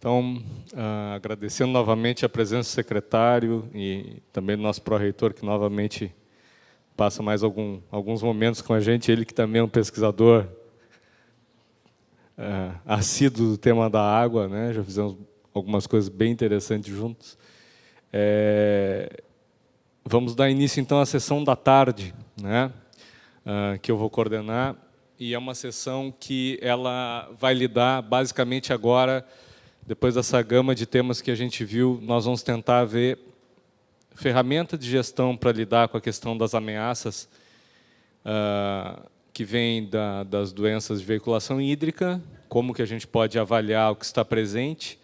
Então, agradecendo novamente a presença do secretário e também do nosso pró-reitor, que novamente passa mais alguns momentos com a gente, ele que também é um pesquisador assíduo do tema da água, né? Já fizemos algumas coisas bem interessantes juntos. Vamos dar início, então, à sessão da tarde, né? Que eu vou coordenar, e é uma sessão que ela vai lidar, basicamente, agora, depois dessa gama de temas que a gente viu, nós vamos tentar ver ferramenta de gestão para lidar com a questão das ameaças que vêm das doenças de veiculação hídrica, como que a gente pode avaliar o que está presente,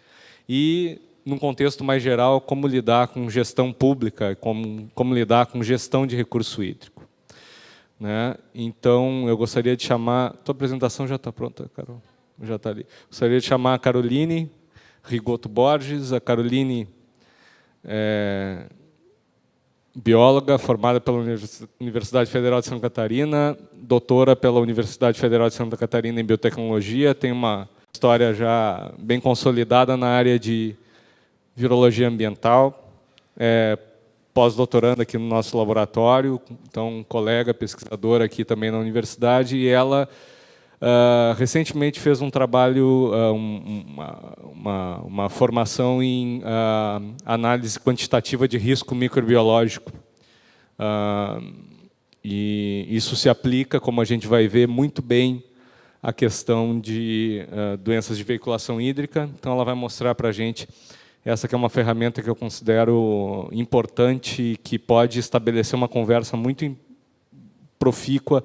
e, num contexto mais geral, como lidar com gestão pública, como lidar com gestão de recurso hídrico. Né? Então, eu gostaria de chamar... Tua apresentação já está pronta, Carol? Já está ali. Gostaria de chamar a Caroline Rigoto Borges. A Caroline é bióloga, formada pela Universidade Federal de Santa Catarina, doutora pela Universidade Federal de Santa Catarina em biotecnologia, tem uma história já bem consolidada na área de virologia ambiental, pós-doutoranda aqui no nosso laboratório, então colega pesquisadora aqui também na universidade, e ela recentemente fez um trabalho, uma formação em análise quantitativa de risco microbiológico. E isso se aplica, como a gente vai ver, muito bem à questão de doenças de veiculação hídrica. Então, ela vai mostrar para a gente essa que é uma ferramenta que eu considero importante e que pode estabelecer uma conversa muito profícua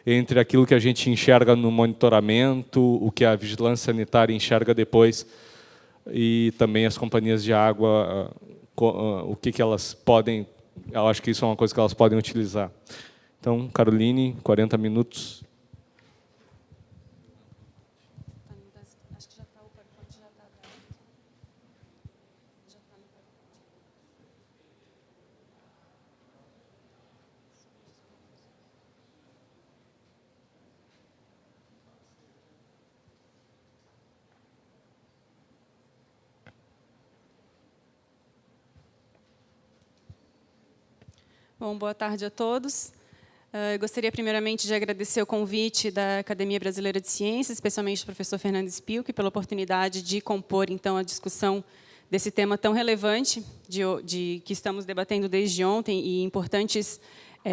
entre aquilo que a gente enxerga no monitoramento, o que a vigilância sanitária enxerga depois, e também as companhias de água, o que elas podem... Eu acho que isso é uma coisa que elas podem utilizar. Então, Caroline, 40 minutos. Acho que já está, o PowerPoint já está aberto. Já está no PowerPoint. Bom, boa tarde a todos. Eu gostaria, primeiramente, de agradecer o convite da Academia Brasileira de Ciências, especialmente o professor Fernando Spilk, pela oportunidade de compor, então, a discussão desse tema tão relevante que estamos debatendo desde ontem, e importantes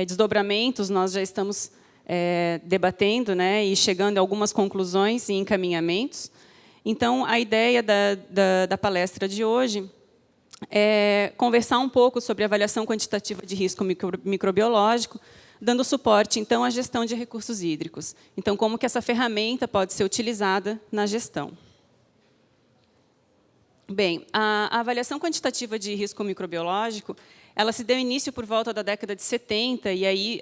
desdobramentos nós já estamos debatendo, né, e chegando a algumas conclusões e encaminhamentos. Então, a ideia da palestra de hoje conversar um pouco sobre a avaliação quantitativa de risco microbiológico, dando suporte, então, à gestão de recursos hídricos. Então, como que essa ferramenta pode ser utilizada na gestão. Bem, a avaliação quantitativa de risco microbiológico, ela se deu início por volta da década de 70, e aí,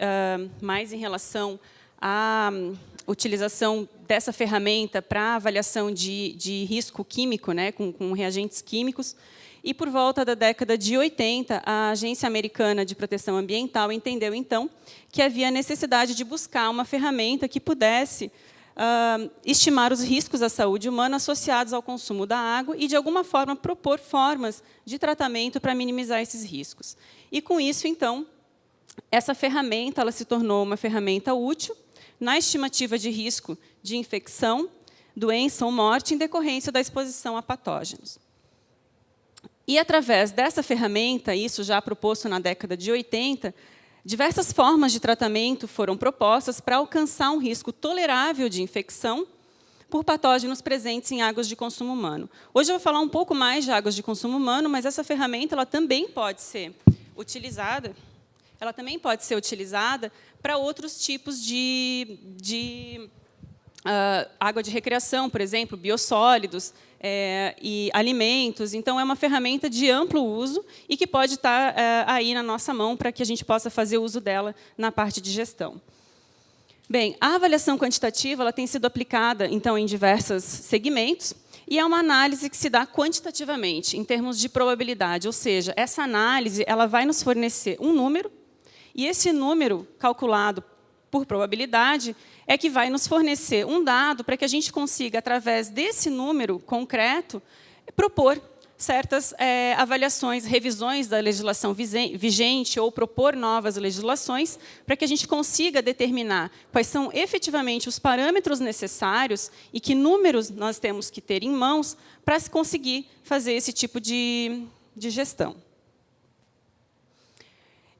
mais em relação à utilização dessa ferramenta para avaliação de risco químico, né, com reagentes químicos. E, por volta da década de 80, a Agência Americana de Proteção Ambiental entendeu, então, que havia necessidade de buscar uma ferramenta que pudesse estimar os riscos à saúde humana associados ao consumo da água e, de alguma forma, propor formas de tratamento para minimizar esses riscos. E, com isso, então, essa ferramenta ela se tornou uma ferramenta útil na estimativa de risco de infecção, doença ou morte em decorrência da exposição a patógenos. E, através dessa ferramenta, isso já proposto na década de 80, diversas formas de tratamento foram propostas para alcançar um risco tolerável de infecção por patógenos presentes em águas de consumo humano. Hoje eu vou falar um pouco mais de águas de consumo humano, mas essa ferramenta ela também pode ser utilizada. Ela também pode ser utilizada para outros tipos de água de recreação, por exemplo, biossólidos, e alimentos. Então, é uma ferramenta de amplo uso e que pode estar aí na nossa mão para que a gente possa fazer uso dela na parte de gestão. Bem, a avaliação quantitativa ela tem sido aplicada, então, em diversos segmentos, e é uma análise que se dá quantitativamente, em termos de probabilidade, ou seja, essa análise ela vai nos fornecer um número, e esse número, calculado por probabilidade, é que vai nos fornecer um dado para que a gente consiga, através desse número concreto, propor certas avaliações, revisões da legislação vigente ou propor novas legislações para que a gente consiga determinar quais são efetivamente os parâmetros necessários e que números nós temos que ter em mãos para se conseguir fazer esse tipo de gestão.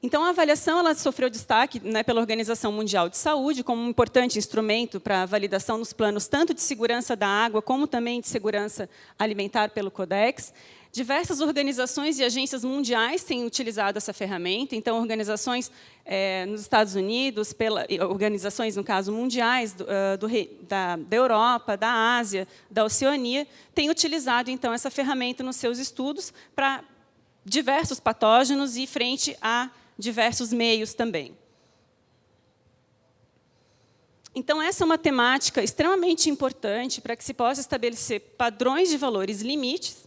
Então, a avaliação ela sofreu destaque, né, pela Organização Mundial de Saúde como um importante instrumento para a validação nos planos tanto de segurança da água como também de segurança alimentar pelo Codex. Diversas organizações e agências mundiais têm utilizado essa ferramenta. Então, organizações nos Estados Unidos, organizações, no caso, mundiais, da Europa, da Ásia, da Oceania, têm utilizado, então, essa ferramenta nos seus estudos para diversos patógenos e frente a diversos meios também. Então, essa é uma temática extremamente importante para que se possa estabelecer padrões de valores limites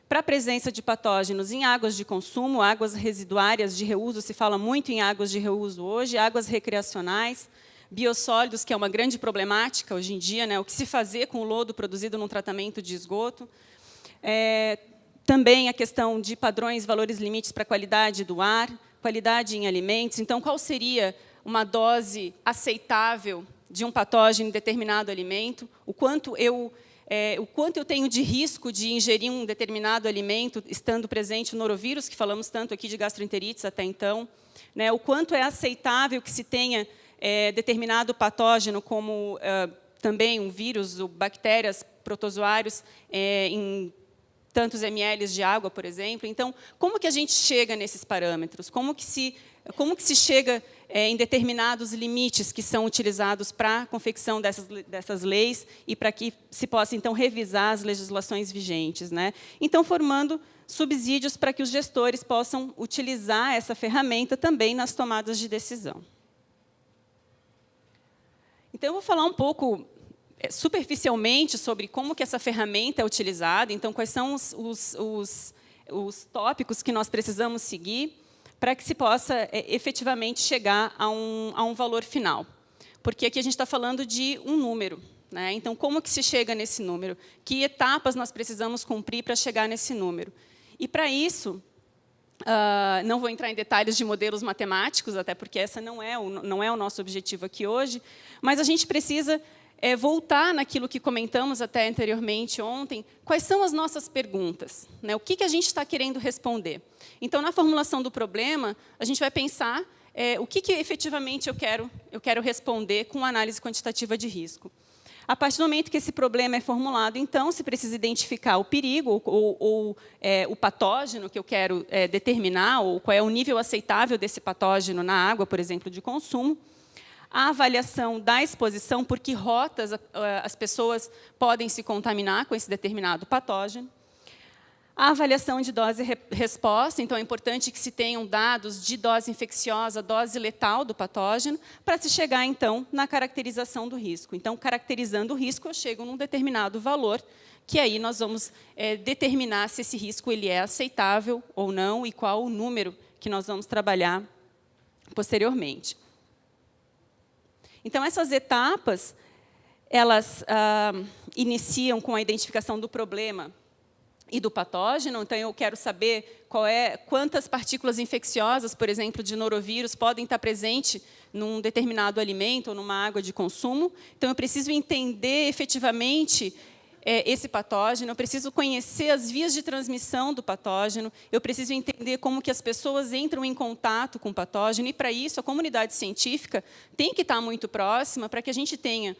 para a presença de patógenos em águas de consumo, águas residuárias de reuso, se fala muito em águas de reuso hoje, águas recreacionais, biossólidos, que é uma grande problemática hoje em dia, né? O que se fazer com o lodo produzido num tratamento de esgoto. Também a questão de padrões, valores limites para a qualidade do ar, qualidade em alimentos. Então, qual seria uma dose aceitável de um patógeno em determinado alimento? O quanto eu tenho de risco de ingerir um determinado alimento, estando presente o norovírus, que falamos tanto aqui de gastroenterites até então, né? O quanto é aceitável que se tenha determinado patógeno, como também um vírus ou bactérias, protozoários, em tantos ml de água, por exemplo. Então, como que a gente chega nesses parâmetros? Como que se chega em determinados limites que são utilizados para a confecção dessas leis e para que se possa, então, revisar as legislações vigentes, né? Então, formando subsídios para que os gestores possam utilizar essa ferramenta também nas tomadas de decisão. Então, eu vou falar um pouco superficialmente sobre como que essa ferramenta é utilizada, então, quais são os tópicos que nós precisamos seguir para que se possa efetivamente chegar a um valor final. Porque aqui a gente está falando de um número, né? Então, como que se chega nesse número? Que etapas nós precisamos cumprir para chegar nesse número? E, para isso, não vou entrar em detalhes de modelos matemáticos, até porque essa não é o nosso objetivo aqui hoje, mas a gente precisa voltar naquilo que comentamos até anteriormente ontem, quais são as nossas perguntas, né? O que a gente está querendo responder. Então, na formulação do problema, a gente vai pensar o que efetivamente eu quero responder com análise quantitativa de risco. A partir do momento que esse problema é formulado, então, se precisa identificar o perigo ou o patógeno que eu quero determinar, ou qual é o nível aceitável desse patógeno na água, por exemplo, de consumo. A avaliação da exposição, por que rotas as pessoas podem se contaminar com esse determinado patógeno. A avaliação de dose-resposta, então é importante que se tenham dados de dose infecciosa, dose letal do patógeno, para se chegar, então, na caracterização do risco. Então, caracterizando o risco, eu chego num determinado valor, que aí nós vamos determinar se esse risco ele é aceitável ou não e qual o número que nós vamos trabalhar posteriormente. Então, essas etapas, elas iniciam com a identificação do problema e do patógeno. Então, eu quero saber quantas partículas infecciosas, por exemplo, de norovírus, podem estar presentes num determinado alimento ou numa água de consumo. Então, eu preciso entender efetivamente esse patógeno, eu preciso conhecer as vias de transmissão do patógeno, eu preciso entender como que as pessoas entram em contato com o patógeno, e, para isso, a comunidade científica tem que estar muito próxima para que a gente tenha,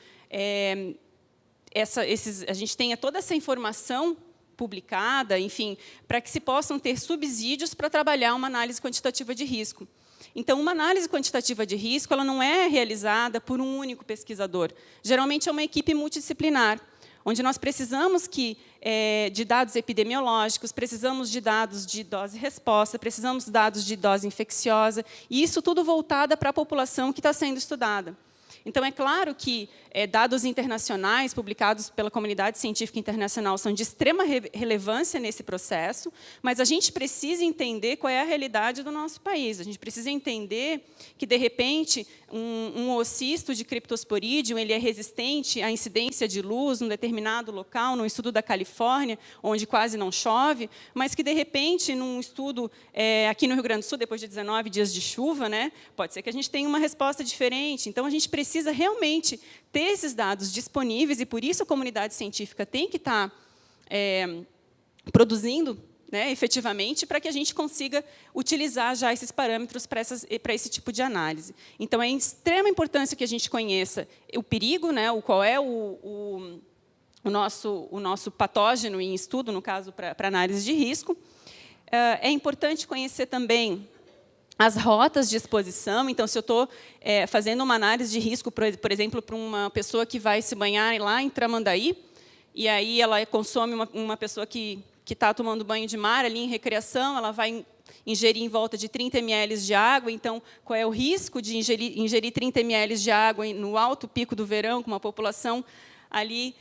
toda essa informação publicada, enfim, para que se possam ter subsídios para trabalhar uma análise quantitativa de risco. Então, uma análise quantitativa de risco ela não é realizada por um único pesquisador. Geralmente, é uma equipe multidisciplinar, onde nós precisamos de dados epidemiológicos, precisamos de dados de dose-resposta, precisamos de dados de dose infecciosa, e isso tudo voltado para a população que está sendo estudada. Então, é claro que dados internacionais publicados pela comunidade científica internacional são de extrema relevância nesse processo, mas a gente precisa entender qual é a realidade do nosso país. A gente precisa entender que, de repente, um oocisto de Cryptosporidium ele é resistente à incidência de luz num determinado local, num estudo da Califórnia, onde quase não chove, mas que, de repente, num estudo aqui no Rio Grande do Sul, depois de 19 dias de chuva, né, pode ser que a gente tenha uma resposta diferente. Então, a gente precisa realmente ter esses dados disponíveis, e por isso a comunidade científica tem que estar produzindo, né, efetivamente, para que a gente consiga utilizar já esses parâmetros para esse tipo de análise. Então, é de extrema importância que a gente conheça o perigo, né, qual é o nosso patógeno em estudo, no caso, para análise de risco. É importante conhecer também as rotas de exposição. Então, se eu estou fazendo uma análise de risco, por exemplo, para uma pessoa que vai se banhar lá em Tramandaí, e aí ela consome uma pessoa que está tomando banho de mar ali em recreação, ela vai ingerir em volta de 30 ml de água. Então, qual é o risco de ingerir 30 ml de água no alto pico do verão, com uma população ali?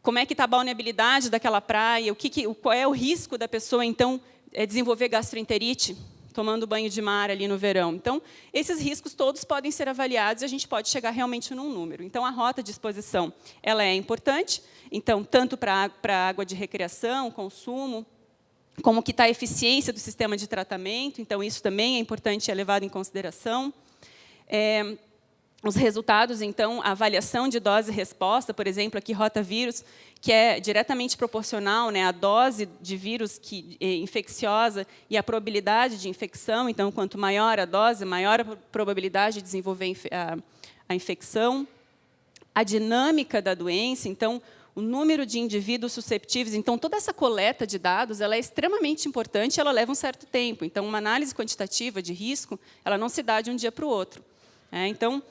Como é que está a balneabilidade daquela praia? Qual é o risco da pessoa, então, desenvolver gastroenterite tomando banho de mar ali no verão? Então, esses riscos todos podem ser avaliados e a gente pode chegar realmente num número. Então, a rota de exposição ela é importante, então, tanto para água de recreação, consumo, como que está a eficiência do sistema de tratamento. Então, isso também é importante, é levado em consideração. Os resultados, então, a avaliação de dose e resposta, por exemplo, aqui rotavírus, que é diretamente proporcional, né, à dose de vírus infecciosa e à probabilidade de infecção. Então, quanto maior a dose, maior a probabilidade de desenvolver a infecção. A dinâmica da doença, então, o número de indivíduos susceptíveis. Então, toda essa coleta de dados ela é extremamente importante, ela leva um certo tempo. Então, uma análise quantitativa de risco, ela não se dá de um dia para o outro. Então,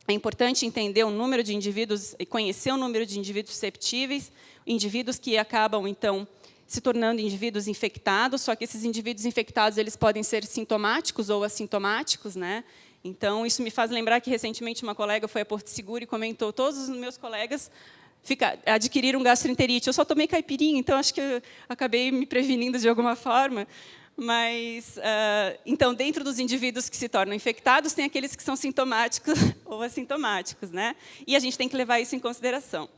é importante entender o número de indivíduos e conhecer o número de indivíduos susceptíveis, indivíduos que acabam, então, se tornando indivíduos infectados, só que esses indivíduos infectados eles podem ser sintomáticos ou assintomáticos, né? Então, isso me faz lembrar que, recentemente, uma colega foi a Porto Seguro e comentou: todos os meus colegas adquiriram gastroenterite. Eu só tomei caipirinha, então acho que eu acabei me prevenindo de alguma forma. Mas, então, dentro dos indivíduos que se tornam infectados, tem aqueles que são sintomáticos ou assintomáticos, né? E a gente tem que levar isso em consideração.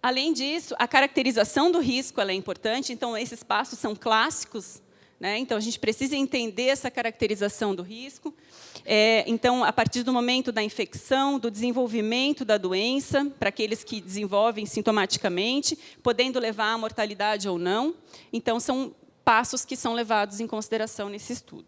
Além disso, a caracterização do risco ela é importante. Então, esses passos são clássicos, né? Então, a gente precisa entender essa caracterização do risco. Então, a partir do momento da infecção, do desenvolvimento da doença, para aqueles que desenvolvem sintomaticamente, podendo levar à mortalidade ou não. Então, são passos que são levados em consideração nesse estudo.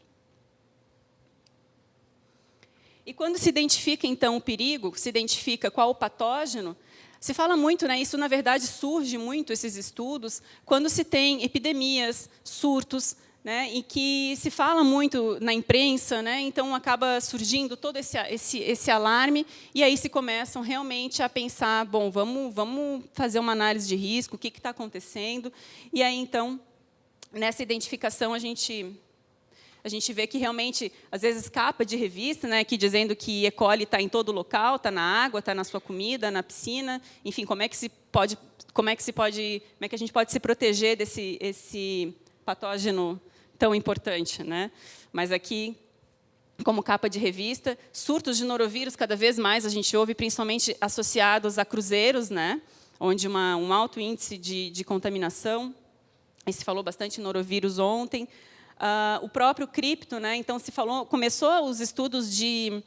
E quando se identifica, então, o perigo, se identifica qual o patógeno, se fala muito, né, isso, na verdade, surge muito, esses estudos, quando se tem epidemias, surtos, né, e que se fala muito na imprensa, né, então acaba surgindo todo esse alarme, e aí se começam realmente a pensar, bom, vamos fazer uma análise de risco, o que está acontecendo, e aí, então, nessa identificação, a gente vê que, realmente, às vezes, capa de revista, né, aqui dizendo que E. coli está em todo local, está na água, está na sua comida, na piscina. Enfim, como é que a gente pode se proteger desse patógeno tão importante, né? Mas aqui, como capa de revista, surtos de norovírus, cada vez mais a gente ouve, principalmente associados a cruzeiros, né, onde um alto índice de contaminação. E se falou bastante em norovírus ontem. O próprio cripto, né? Então, começou os estudos de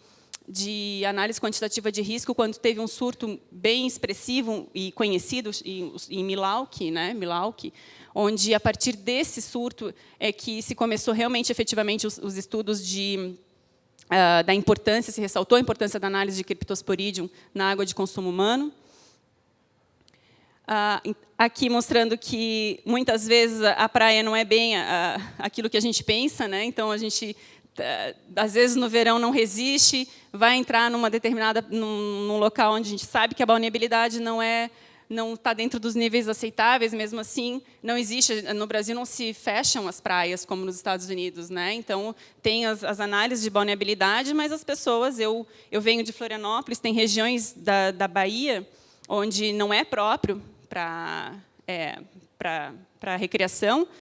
análise quantitativa de risco quando teve um surto bem expressivo e conhecido em Milwaukee, né? Onde, a partir desse surto, é que se começou realmente, efetivamente, os estudos da importância, se ressaltou a importância da análise de Cryptosporidium na água de consumo humano. Aqui mostrando que, muitas vezes, a praia não é bem aquilo que a gente pensa, né? Então, a gente, às vezes, no verão, não resiste, vai entrar num local onde a gente sabe que a balneabilidade não é não está dentro dos níveis aceitáveis, mesmo assim, não existe, no Brasil não se fecham as praias como nos Estados Unidos, né? Então, tem as análises de balneabilidade, mas as pessoas, eu venho de Florianópolis, tem regiões da Bahia onde não é próprio para recreação,